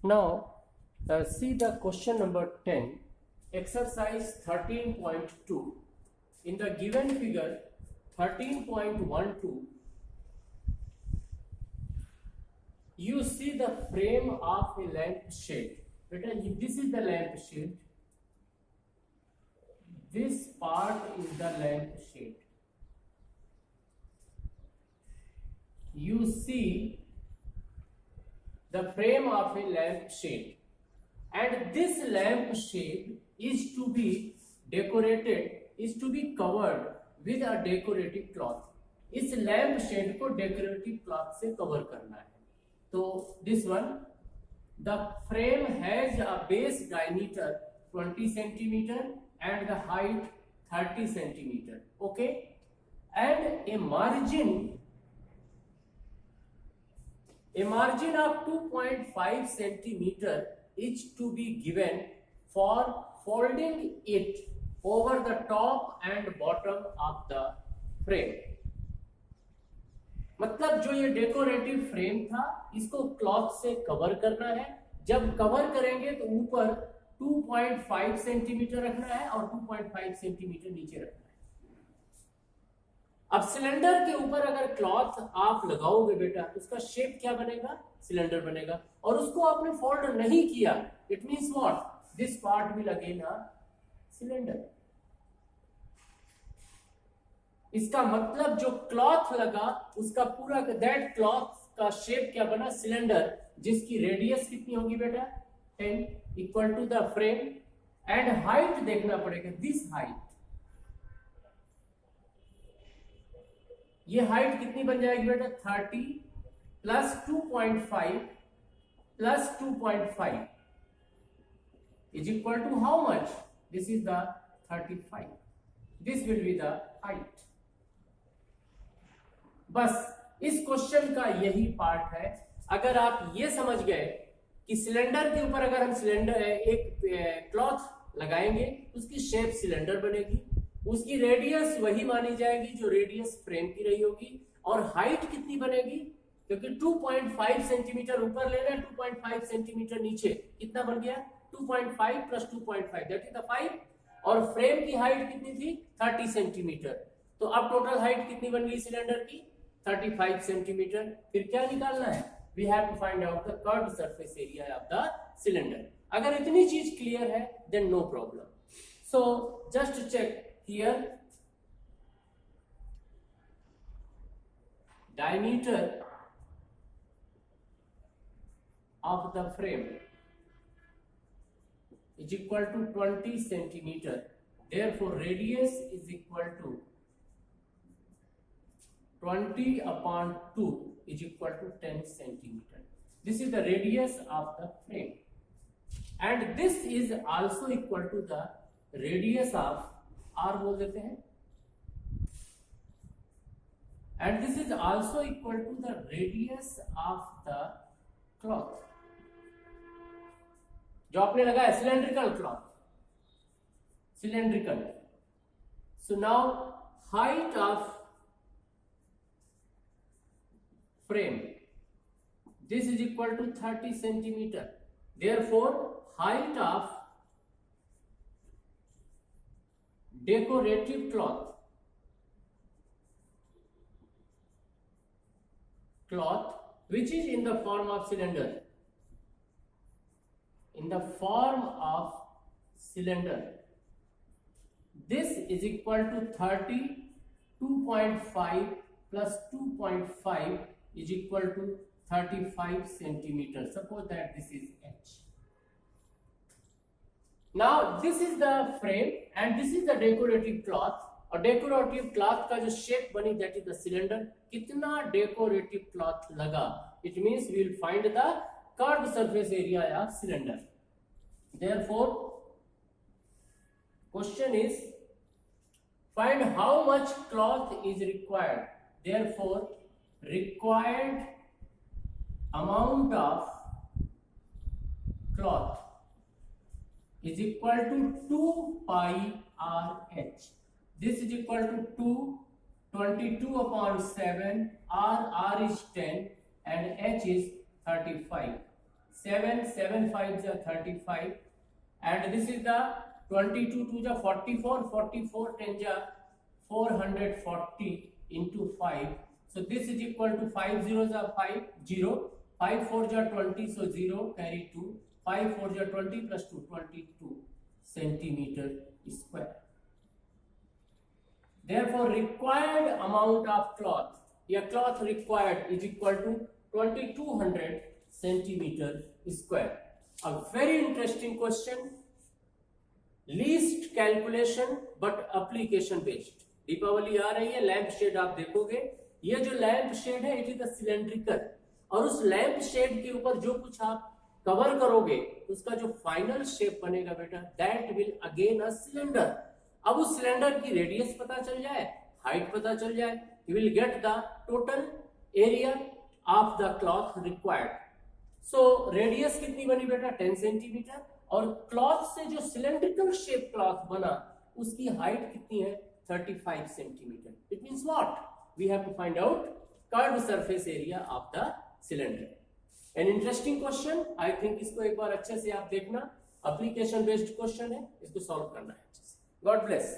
Now, see the question number 10, exercise 13.2. In the given figure 13.12, you see the frame of a lamp shade. This is the lamp shade. This part is the lamp shade. You see the frame of a lamp shade, and this lamp shade is to be decorated, is to be covered with a decorative cloth. इस lamp shade को decorative cloth से cover करना है. तो this one, the frame has a base diameter 20 centimeter and the height 30 centimeter. Okay, and a margin of 2.5 centimeter is to be given for folding it over the top and bottom of the frame. मतलब जो ये decorative frame था इसको cloth से cover करना है. जब cover करेंगे तो ऊपर 2.5 सेंटीमीटर रखना है और 2.5 सेंटीमीटर नीचे रखना है. अब सिलेंडर के ऊपर अगर क्लॉथ आप लगाओगे बेटा तो उसका शेप क्या बनेगा? सिलेंडर बनेगा. और उसको आपने फोल्ड नहीं किया, it means what? This part will again a cylinder. इसका मतलब जो क्लॉथ लगा उसका पूरा दैट क्लॉथ का शेप क्या बना? सिलेंडर, जिसकी रेडियस कितनी होगी बेटा? 10 equal to the frame. And height देखना पड़ेगा, दिस हाइट, ये हाइट कितनी बन जाएगी बेटा? 30 plus 2.5 plus 2.5 is equal to how much? This is the 35. This will be the height. बस इस क्वेश्चन का यही पार्ट है. अगर आप ये समझ गए कि सिलेंडर के ऊपर अगर हम सिलेंडर एक क्लॉथ लगाएंगे उसकी शेप सिलेंडर बनेगी, उसकी रेडियस वही मानी जाएगी जो रेडियस फ्रेम की रही होगी, और हाइट कितनी बनेगी? क्योंकि 2.5 सेंटीमीटर ऊपर लेना है, 2.5 सेंटीमीटर नीचे, कितना बन गया? 2.5 प्लस 2.5 दैट इज द 5. और फ्रेम की हाइट कितनी थी? 30 सेंटीमीटर. तो अब टोटल हाइट कितनी बन गई सिलेंडर की? 35 सेंटीमीटर. फिर क्या निकालना है? We have to find out the curved surface area of the cylinder. अगर इतनी चीज क्लियर है then no problem. So just check here, diameter of the frame is equal to 20 centimeter. Therefore radius is equal to 20 upon 2 is equal to 10 centimeter. This is the radius of the frame, and this is also equal to the radius of R बोल देते हैं, and this is also equal to the radius of the cloth. जो आपने लगाया cylindrical cloth, cylindrical. So now height of frame, this is equal to 30 centimeter. Therefore height of decorative cloth which is in the form of cylinder, in the form of cylinder, this is equal to 30. 2.5 plus 2.5 is equal to 35 centimeter. Suppose that this is H. Now this is the frame and this is the decorative cloth. और decorative cloth का जो shape बनी that is the cylinder. कितना decorative cloth लगा? It means we will find the curved surface area of cylinder. Therefore question is find how much cloth is required. Therefore required amount of cloth is equal to 2 pi RH. This is equal to 2, 22 upon 7, R is 10 and H is 35. 7, 7 5 are 35, and this is the 22 2 are 44, 44 10 are 440 into 5. So this is equal to 5 zeros are 5 0, 5 4 are 20, so 0 carry 2, 5 4 are 20 plus 2 22 centimeter square. Therefore, required amount of cloth, cloth required is equal to 2200 centimeter square. A very interesting question. Least calculation but application based. Deepavali आ रही है, lamp shade आप देखोगे, ये जो lamp shade है it is the cylindrical, और उस लैंप शेड के ऊपर जो कुछ आप कवर करोगे उसका जो फाइनल शेप बनेगा बेटा, that will again a cylinder. अब उस सिलेंडर की रेडियस पता चल जाए, हाइट पता चल जाए, you will get the total area of the cloth required. So radius कितनी बनी बेटा 10 सेंटीमीटर, और क्लॉथ से जो सिलेंड्रिकल शेप क्लॉथ बना उसकी हाइट कितनी है 35 centimetre. It means what, we have to find out curved surface area of the cylinder. An interesting question, I think इसको एक बार अच्छे से आप देखना, एप्लीकेशन बेस्ड क्वेश्चन है, इसको सॉल्व करना है अच्छे से. God bless.